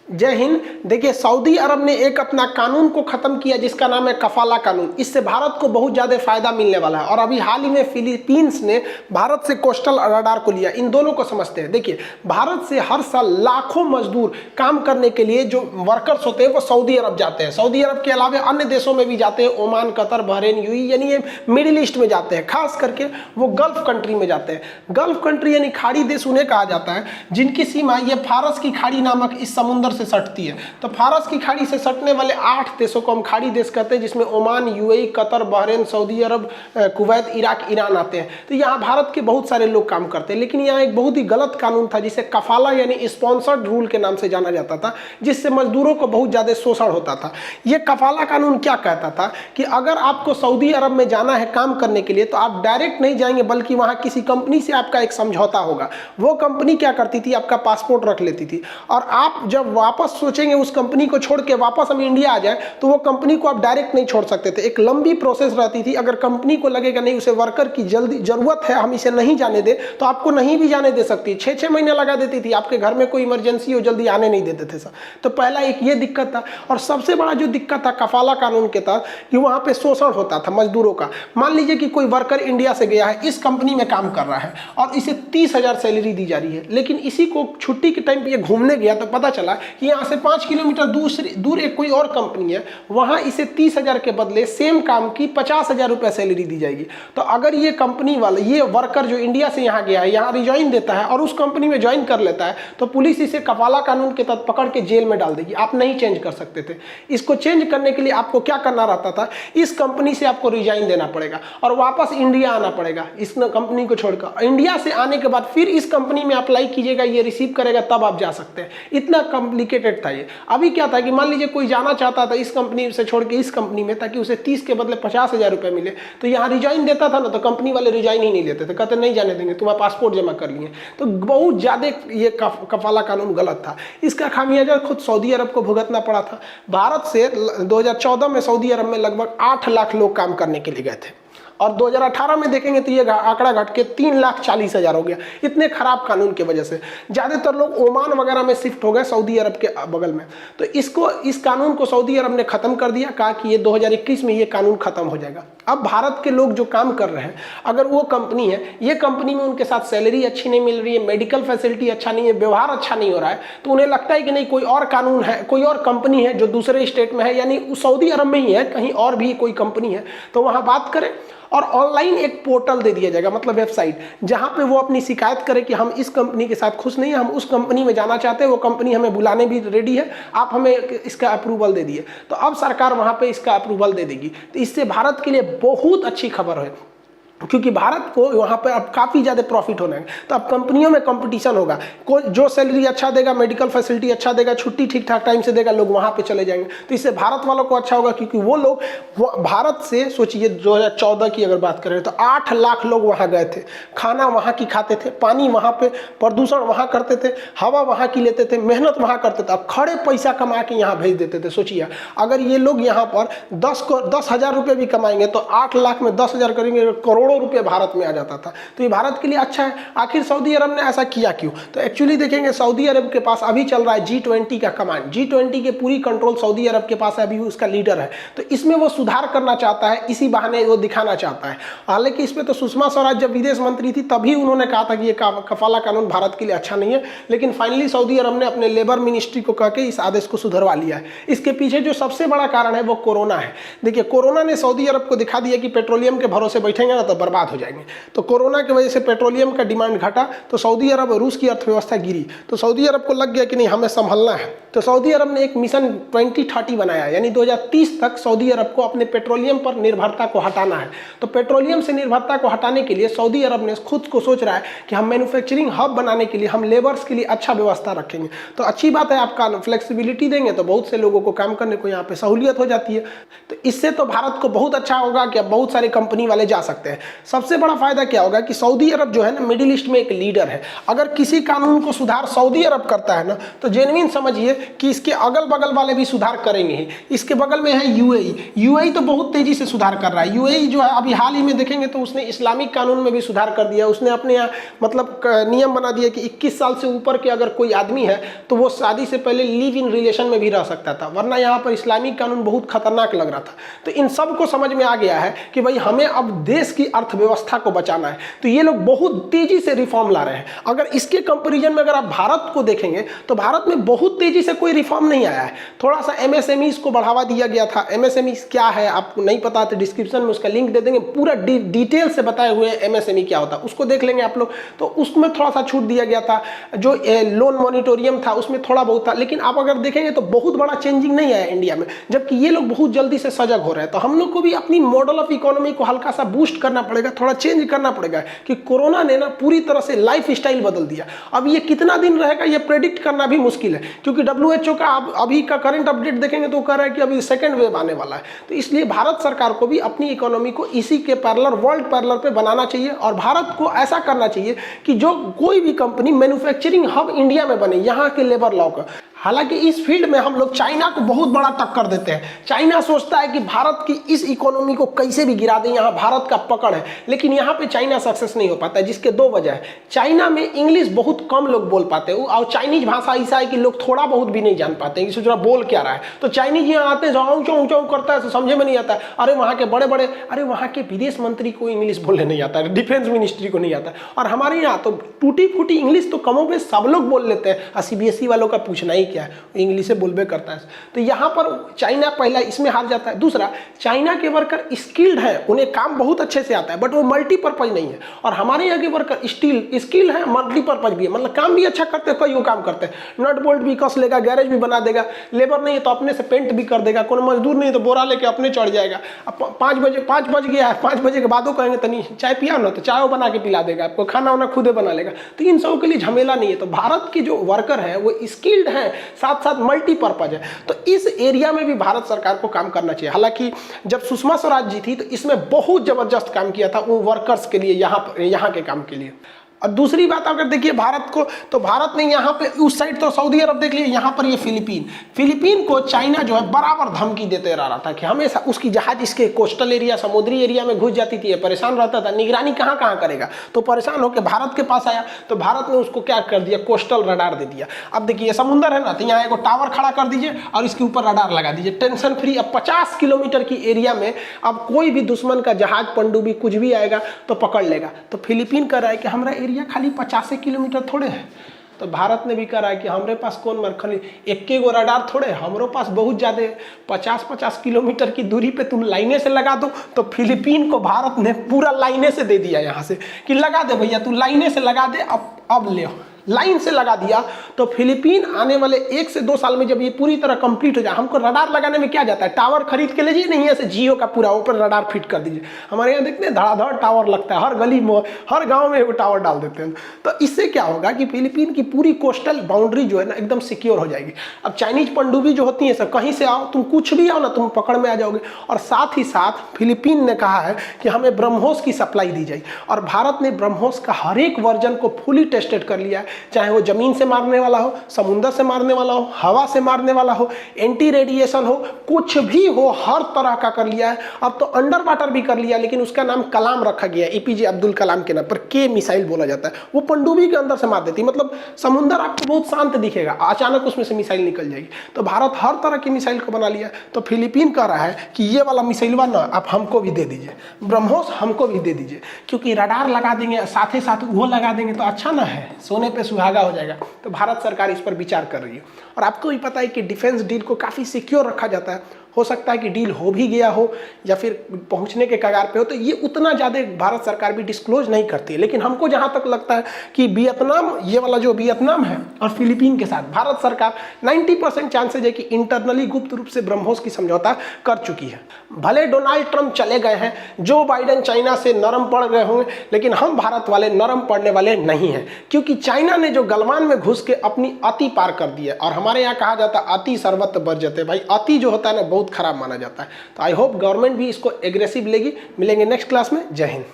जय हिंद। देखिए, सऊदी अरब ने एक अपना कानून को खत्म किया जिसका नाम है कफाला कानून। इससे भारत को बहुत ज़्यादा फायदा मिलने वाला है। और अभी हाल ही में फिलीपींस ने भारत से कोस्टल रडार को लिया। इन दोनों को समझते हैं। देखिए, भारत से हर साल लाखों मजदूर काम करने के लिए जो वर्कर्स होते हैं वो सऊदी अरब जाते हैं। सऊदी अरब के अलावा अन्य देशों में भी जाते हैं, ओमान, कतर, बहरीन, यूएई, यानी ये मिडिल ईस्ट में जाते हैं। खास करके वो गल्फ कंट्री में जाते हैं। गल्फ कंट्री यानी खाड़ी देश उन्हें कहा जाता है जिनकी सीमा ये फारस की खाड़ी नामक इस समुद्र से सटती है। तो फारस की खाड़ी से सटने वाले 8 देशों को हम खाड़ी देश कहते हैं, जिसमें Oman, UAE, Qatar, Bahrain, Saudi Arab, Kuwait, Iraq, Iran आते हैं। तो यहाँ भारत के बहुत सारे लोग काम करते हैं। लेकिन यहाँ एक बहुत ही गलत कानून था जिसे कफाला यानी स्पॉन्सर्ड रूल के नाम से जाना जाता था, जिससे मजदूरों को बहुत ज्यादा शोषण होता था। ये कफाला कानून क्या कहता था कि अगर आपको सऊदी अरब में जाना है काम करने के लिए तो आप डायरेक्ट नहीं जाएंगे, बल्कि वहाँ किसी कंपनी से आपका एक समझौता होगा। वो कंपनी क्या करती थी, आपका पासपोर्ट रख लेती थी, और आप जब वापस सोचेंगे उस कंपनी को छोड़ के वापस हम इंडिया आ जाए तो वो कंपनी को आप डायरेक्ट नहीं छोड़ सकते थे। एक लंबी प्रोसेस रहती थी। अगर कंपनी को लगेगा नहीं उसे वर्कर की जल्दी जरूरत है, हम इसे नहीं जाने दे, तो आपको नहीं भी जाने दे सकती। 6-6 महीने लगा देती थी। आपके घर में कोई इमरजेंसी हो, जल्दी आने नहीं देते थे सर। तो पहला एक ये दिक्कत था। और सबसे बड़ा जो दिक्कत था कफाला कानून के तहत कि वहां पे शोषण होता था मजदूरों का। मान लीजिए कि कोई वर्कर इंडिया से गया है, इस कंपनी में काम कर रहा है और इसे 30,000 सैलरी दी जा रही है, लेकिन इसी को छुट्टी के टाइम पे ये घूमने गया तो पता चला कि यहाँ से 5 किलोमीटर दूर एक कोई और कंपनी है, वहां इसे 30,000 के बदले सेम काम की 50,000 रुपये सैलरी दी जाएगी। तो अगर ये कंपनी वाला, ये वर्कर जो इंडिया से यहाँ गया है, यहाँ रिज्वाइन देता है और उस कंपनी में ज्वाइन कर लेता है, तो पुलिस इसे कफाला कानून के तहत पकड़ के जेल में डाल देगी। आप नहीं चेंज कर सकते थे। इसको चेंज करने के लिए आपको क्या करना रहता था, इस कंपनी से आपको रिजाइन देना पड़ेगा और वापस इंडिया आना पड़ेगा इस कंपनी को छोड़कर। इंडिया से आने के बाद फिर इस कंपनी में अप्लाई कीजिएगा, ये रिसीव करेगा, तब आप जा सकते हैं। इतना कॉम्प्लिकेटेड था ये। अभी क्या था कि मान लीजिए कोई जाना चाहता था इस कंपनी से छोड़ के इस कंपनी में, ताकि उसे 30 के बदले 50,000 रुपये मिले, तो यहाँ रिजाइन देता था ना, तो कंपनी वाले रिजाइन ही नहीं लेते थे, कहते नहीं जाने देंगे, तुम्हारा पासपोर्ट जमा कर लिए। तो बहुत ज़्यादा ये कफाला कानून गलत था। इसका खामियाजा खुद सऊदी अरब को भुगतना पड़ा था। भारत से 2014 में सऊदी अरब में लगभग 8 लाख लोग काम करने के लिए गए थे और 2018 में देखेंगे तो ये आंकड़ा घट के 3,40,000 हो गया। इतने खराब कानून की वजह से ज़्यादातर लोग ओमान वगैरह में शिफ्ट हो गए, सऊदी अरब के बगल में। तो इस कानून को सऊदी अरब ने ख़त्म कर दिया, कहा कि ये 2021 में ये कानून ख़त्म हो जाएगा। अब भारत के लोग जो काम कर रहे हैं, अगर वो कंपनी है, ये कंपनी में उनके साथ सैलरी अच्छी नहीं मिल रही है, मेडिकल फैसिलिटी अच्छा नहीं है, व्यवहार अच्छा नहीं हो रहा है, तो उन्हें लगता है कि नहीं कोई और कानून है, कोई और कंपनी है जो दूसरे स्टेट में है, यानी सऊदी अरब में ही है, कहीं और भी कोई कंपनी है, तो वहाँ बात करें। और ऑनलाइन एक पोर्टल दे दिया जाएगा, मतलब वेबसाइट, जहां पे वो अपनी शिकायत करे कि हम इस कंपनी के साथ खुश नहीं है, हम उस कंपनी में जाना चाहते हैं, वो कंपनी हमें बुलाने भी रेडी है, आप हमें इसका अप्रूवल दे दिए। तो अब सरकार वहां पे इसका अप्रूवल दे देगी। तो इससे भारत के लिए बहुत अच्छी खबर है, क्योंकि भारत को वहाँ पर अब काफ़ी ज़्यादा प्रॉफिट होना है। तो अब कंपनियों में कंपटीशन होगा, कोई जो सैलरी अच्छा देगा, मेडिकल फैसिलिटी अच्छा देगा, छुट्टी ठीक ठाक टाइम से देगा, लोग वहाँ पे चले जाएंगे। तो इससे भारत वालों को अच्छा होगा, क्योंकि वो लोग भारत से, सोचिए 2014 की अगर बात करें तो 8 लाख लोग वहाँ गए थे, खाना वहाँ की खाते थे, पानी वहाँ पे, प्रदूषण वहाँ करते थे, हवा वहाँ की लेते थे, मेहनत वहाँ करते थे, अब खड़े पैसा कमा के यहाँ भेज देते थे। सोचिए अगर ये लोग यहाँ पर 10,000 रुपये भी कमाएंगे तो 8 लाख में 10,000 करेंगे, करोड़ों रुपए भारत में आ जाता था। तो ये भारत के लिए अच्छा है। आखिर सऊदी अरब ने ऐसा किया क्यों? तो एक्चुअली देखेंगे, सऊदी अरब के पास अभी चल रहा है G20 का कमांड। G20 के पूरी कंट्रोल सऊदी अरब के पास है, अभी उसका लीडर है। तो इसमें वो सुधार करना चाहता है, इसी बहाने वो दिखाना चाहता है। हालांकि इसमें तो सुषमा स्वराज जब विदेश मंत्री थी तभी उन्होंने कहा था कि ये कफाला कानून भारत के लिए अच्छा नहीं है, लेकिन फाइनली सऊदी अरब ने अपने लेबर मिनिस्ट्री को कह के इस आदेश को सुधरवा लिया है। इसके पीछे जो सबसे बड़ा कारण है वो कोरोना है। देखिए, कोरोना ने सऊदी अरब को दिखा दिया कि पेट्रोलियम के भरोसे बैठेंगे ना तो बर्बाद हो जाएंगे। तो कोरोना की वजह से पेट्रोलियम का डिमांड घटा, तो सऊदी अरब, रूस की अर्थव्यवस्था गिरी। तो सऊदी अरब को लग गया कि नहीं, हमें संभलना है। तो सऊदी अरब ने एक मिशन 2030 बनाया, यानी 2030 तक सऊदी अरब को अपने पेट्रोलियम पर निर्भरता को हटाना है। तो पेट्रोलियम से निर्भरता को हटाने के लिए सऊदी अरब ने खुद को सोच रहा है कि हम मैन्युफैक्चरिंग हब बनाने के लिए हम लेबर्स के लिए अच्छा व्यवस्था रखेंगे। तो अच्छी बात है, आपका फ्लेक्सिबिलिटी देंगे तो बहुत से लोगों को काम करने को यहाँ पे सहूलियत हो जाती है। तो इससे तो भारत को बहुत अच्छा होगा कि अब बहुत सारे कंपनी वाले जा सकते हैं। सबसे बड़ा फायदा क्या होगा कि सऊदी अरब जो है ना मिडिल ईस्ट में एक लीडर है। अगर किसी कानून को सुधार सऊदी अरब करता है ना तो जेन्युइन समझिए कि इसके अगल बगल वाले भी सुधार करेंगे ही। इसके बगल में है यूएई तो बहुत तेजी से सुधार कर रहा है। यूएई जो है अभी हाल ही में देखेंगे तो उसने इस्लामिक कानून में भी सुधार कर दिया। उसने अपने यहाँ मतलब नियम बना दिया कि 21 साल से ऊपर के अगर कोई आदमी है तो वो शादी से पहले लिव इन रिलेशन में भी रह सकता था, वरना यहाँ पर इस्लामिक कानून बहुत खतरनाक लग रहा था। तो इन सब को समझ में आ गया है कि भाई हमें अब देश की अर्थव्यवस्था को बचाना है, तो ये लोग बहुत तेजी से रिफॉर्म ला रहे हैं। अगर इसके कंपैरिजन में अगर आप भारत को देखेंगे तो भारत में बहुत तेजी से कोई रिफॉर्म नहीं आया है। थोड़ा सा एमएसएमईज को बढ़ावा दिया गया था। एमएसएमईज क्या है आपको नहीं पता तो डिस्क्रिप्शन में उसका लिंक दे देंगे, पूरा डिटेल से बताए हुए एमएसएमई क्या होता है उसको देख लेंगे आप लोग। तो उसमें थोड़ा सा छूट दिया गया था। जो लोन मॉनिटोरियम था उसमें थोड़ा बहुत था, लेकिन आप अगर देखेंगे तो बहुत बड़ा चेंजिंग नहीं आया इंडिया में, जबकि ये लोग बहुत जल्दी से सजग हो रहे हैं। तो हम लोग को भी अपनी मॉडल ऑफ इकोनॉमी को हल्का सा बूस्ट करना पड़ेगा, थोड़ा चेंज करना पड़ेगा कि कोरोना ने ना पूरी तरह से लाइफ स्टाइल बदल दिया। अब ये कितना दिन रहेगा ये प्रेडिक्ट करना भी मुश्किल है, क्योंकि WHO का अभी का करंट अपडेट देखेंगे तो कह रहा है कि अभी सेकेंड वेव आने वाला है। तो इसलिए भारत सरकार को भी अपनी इकोनॉमी को इसी के पैरेलल वर्ल्ड पैरेलल पे बनाना चाहिए, और भारत को ऐसा करना चाहिए कि जो कोई भी कंपनी मैन्युफैक्चरिंग हब इंडिया में बने, यहाँ के लेबर लॉ का। हालांकि इस फील्ड में हम लोग चाइना को बहुत बड़ा टक्कर देते हैं। चाइना सोचता है कि भारत की इस इकोनॉमी को कैसे भी गिरा दें, यहाँ भारत का पकड़ है, लेकिन यहाँ पे चाइना सक्सेस नहीं हो पाता है, जिसके दो वजह है। चाइना में इंग्लिश बहुत कम लोग बोल पाते हैं, और चाइनीज भाषा ऐसा है कि लोग थोड़ा बहुत भी नहीं जान पाते हैं कि सोच रहा बोल क्या रहा है। तो चाइनीज यहाँ आते हैं ऊँचा ऊँचा करता है, समझे में नहीं आता है। अरे वहाँ के बड़े बड़े, अरे वहाँ के विदेश मंत्री को इंग्लिश बोलने नहीं आता है, डिफेंस मिनिस्ट्री को नहीं आता है। और हमारे यहाँ तो टूटी फूटी इंग्लिश तो कमों में सब लोग बोल लेते हैं, और CBSE वालों का पूछना ही क्या है, इंग्लिश से बोलबे करता है। तो यहाँ पर चाइना पहला इसमें हार जाता है। दूसरा, चाइना के वर्कर स्किल्ड है, उन्हें काम बहुत अच्छे से आता है, बट वो मल्टीपर्पज नहीं है। और हमारे यहाँ के वर्कर स्किल है, मल्टीपर्पज भी है, मतलब काम भी अच्छा करते हैं, कई काम करते हैं, नट बोल्ट भी कस लेगा, गैरेज भी बना देगा, लेबर नहीं है तो अपने से पेंट भी कर देगा, कोई मजदूर नहीं तो बोरा लेके अपने चढ़ जाएगा। अब 5 बज गया है, 5 बजे के बाद कहेंगे तनी चाय पिया ना, तो चाय बना के पिला देगा आपको, खाना वाना खुदे बना लेगा। तो इन सबों के लिए झमेला नहीं है। तो भारत के जो वर्कर है वो स्किल्ड है, साथ साथ मल्टीपर्पज है। तो इस एरिया में भी भारत सरकार को काम करना चाहिए। हालांकि जब सुषमा स्वराज जी थी तो इसमें बहुत जबरदस्त काम किया था वो वर्कर्स के लिए, यहाँ के काम के लिए। और दूसरी बात अगर देखिए भारत को, तो भारत ने यहाँ पे उस साइड तो सऊदी अरब देख लिया, यहाँ पर ये फिलीपीन को चाइना जो है बराबर धमकी देते रहा था कि हमेशा उसकी जहाज इसके कोस्टल एरिया, समुद्री एरिया में घुस जाती थी, परेशान रहता था, निगरानी कहाँ करेगा। तो परेशान होकर भारत के पास आया, तो भारत ने उसको क्या कर दिया, कोस्टल रडार दे दिया। अब देखिए समुंदर है ना, तो यहाँ एक टावर खड़ा कर दीजिए और इसके ऊपर रडार लगा दीजिए, टेंशन फ्री। अब 50 किलोमीटर की एरिया में अब कोई भी दुश्मन का जहाज, पनडुब्बी कुछ भी आएगा तो पकड़ लेगा। तो फिलीपीन कह रहा है कि हमारा एरिया खाली 50 किलोमीटर थोड़े है। तो भारत ने भी कहा है कि हमारे पास कौन खाली एक गो रडार थोड़े, हमारे पास बहुत ज़्यादा 50 किलोमीटर की दूरी पे तुम लाइने से लगा दो। तो फिलीपीन को भारत ने पूरा लाइने से दे दिया यहाँ से कि लगा दे भैया, तू लाइने से लगा दे, अब ले लाइन से लगा दिया। तो फिलीपीन आने वाले 1 से 2 साल में जब ये पूरी तरह कंप्लीट हो जाए, हमको रडार लगाने में क्या जाता है, टावर खरीद के लीजिए, नहीं ऐसे जियो का पूरा ऊपर रडार फिट कर दीजिए। हमारे यहाँ देखते हैं धड़ाधड़ टावर लगता है, हर गली में हर गांव में वो टावर डाल देते हैं। तो इससे क्या होगा कि फिलीपीन की पूरी कोस्टल बाउंड्री जो है ना एकदम सिक्योर हो जाएगी। अब चाइनीज पनडुब्बी जो होती है सर, कहीं से आओ, तुम कुछ भी आओ ना, तुम पकड़ में आ जाओगे। और साथ ही साथ फिलीपीन ने कहा है कि हमें ब्रह्मोस की सप्लाई दी जाए, और भारत ने ब्रह्मोस का हर एक वर्जन को फुली टेस्टेड कर लिया है, चाहे वो जमीन से मारने वाला हो, समुद्र से मारने वाला हो, हवा से मारने वाला हो, एंटी रेडिएशन हो, कुछ भी हो, हर तरह का कर लिया है। अब तो अंडर वाटर भी कर लिया, लेकिन उसका नाम कलाम रखा गया, APJ अब्दुल कलाम के नाम पर, के मिसाइल बोला जाता है। वो पनडुब्बी के अंदर से मार देती, मतलब समुद्र आपको बहुत शांत दिखेगा, अचानक उसमें से मिसाइल निकल जाएगी। तो भारत हर तरह की मिसाइल को बना लिया। तो फिलीपीन कह रहा है कि ये वाला मिसाइल ना आप हमको भी दे दीजिए, ब्रह्मोस हमको भी दे दीजिए, क्योंकि रडार लगा देंगे, साथ ही साथ वो लगा देंगे तो अच्छा ना है, सोने पे सुहागा हो जाएगा। तो भारत सरकार इस पर विचार कर रही है। और आपको भी पता है कि डिफेंस डील को काफ़ी सिक्योर रखा जाता है। हो सकता है कि डील हो भी गया हो या फिर पहुंचने के कगार पे हो, तो ये उतना ज़्यादा भारत सरकार भी डिस्क्लोज नहीं करती है। लेकिन हमको जहाँ तक लगता है कि वियतनाम, ये वाला जो वियतनाम है और फिलीपीन के साथ भारत सरकार 90% चांसेज है कि इंटरनली गुप्त रूप से ब्रह्मोस की समझौता कर चुकी है। भले डोनाल्ड ट्रंप चले गए हैं, जो बाइडेन चाइना से नरम पड़ गए होंगे, लेकिन हम भारत वाले नरम पड़ने वाले नहीं हैं, क्योंकि चाइना ने जो गलवान में घुस के अपनी अति पार कर दी है। और हमारे यहाँ कहा जाता है अति सर्वत्र बर्जते, भाई अति जो होता है ना बहुत खराब माना जाता है। तो आई होप गवर्नमेंट भी इसको एग्रेसिव लेगी। मिलेंगे नेक्स्ट क्लास में। जय हिंद।